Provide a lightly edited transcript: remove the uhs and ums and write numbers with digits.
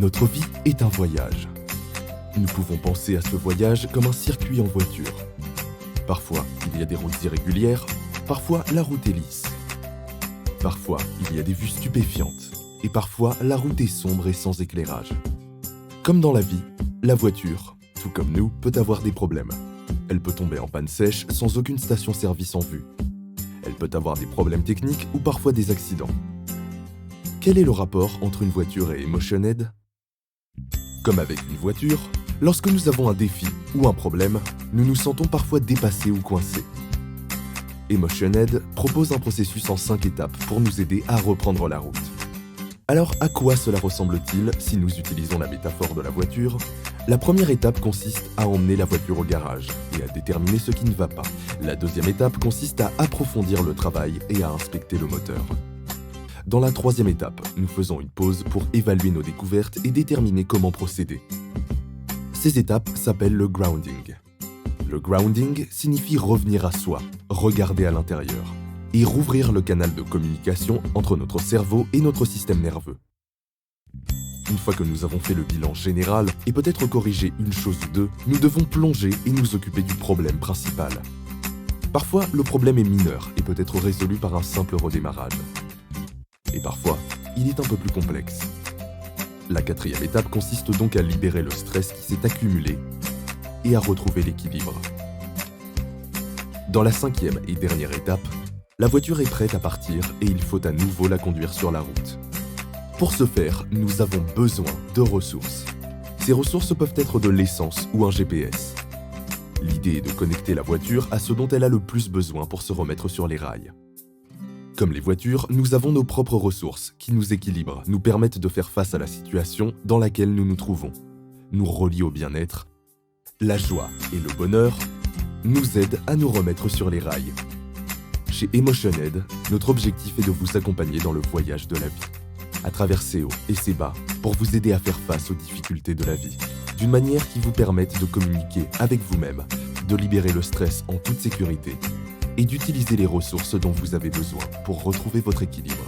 Notre vie est un voyage. Nous pouvons penser à ce voyage comme un circuit en voiture. Parfois, il y a des routes irrégulières, parfois la route est lisse. Parfois, il y a des vues stupéfiantes, et parfois la route est sombre et sans éclairage. Comme dans la vie, la voiture, tout comme nous, peut avoir des problèmes. Elle peut tomber en panne sèche sans aucune station-service en vue. Elle peut avoir des problèmes techniques ou parfois des accidents. Quel est le rapport entre une voiture et Emotioned ? Comme avec une voiture, lorsque nous avons un défi ou un problème, nous nous sentons parfois dépassés ou coincés. Emotioned propose un processus en 5 étapes pour nous aider à reprendre la route. Alors, à quoi cela ressemble-t-il si nous utilisons la métaphore de la voiture ? La première étape consiste à emmener la voiture au garage et à déterminer ce qui ne va pas. La deuxième étape consiste à approfondir le travail et à inspecter le moteur. Dans la troisième étape, nous faisons une pause pour évaluer nos découvertes et déterminer comment procéder. Ces étapes s'appellent le grounding. Le grounding signifie revenir à soi, regarder à l'intérieur et rouvrir le canal de communication entre notre cerveau et notre système nerveux. Une fois que nous avons fait le bilan général et peut-être corrigé une chose ou deux, nous devons plonger et nous occuper du problème principal. Parfois, le problème est mineur et peut être résolu par un simple redémarrage. Et parfois, il est un peu plus complexe. La quatrième étape consiste donc à libérer le stress qui s'est accumulé et à retrouver l'équilibre. Dans la cinquième et dernière étape, la voiture est prête à partir et il faut à nouveau la conduire sur la route. Pour ce faire, nous avons besoin de ressources. Ces ressources peuvent être de l'essence ou un GPS. L'idée est de connecter la voiture à ce dont elle a le plus besoin pour se remettre sur les rails. Comme les voitures, nous avons nos propres ressources qui nous équilibrent, nous permettent de faire face à la situation dans laquelle nous nous trouvons, nous relient au bien-être. La joie et le bonheur nous aident à nous remettre sur les rails. Chez Emotioned, notre objectif est de vous accompagner dans le voyage de la vie, à travers ses hauts et ses bas, pour vous aider à faire face aux difficultés de la vie, d'une manière qui vous permette de communiquer avec vous-même, de libérer le stress en toute sécurité et d'utiliser les ressources dont vous avez besoin pour retrouver votre équilibre.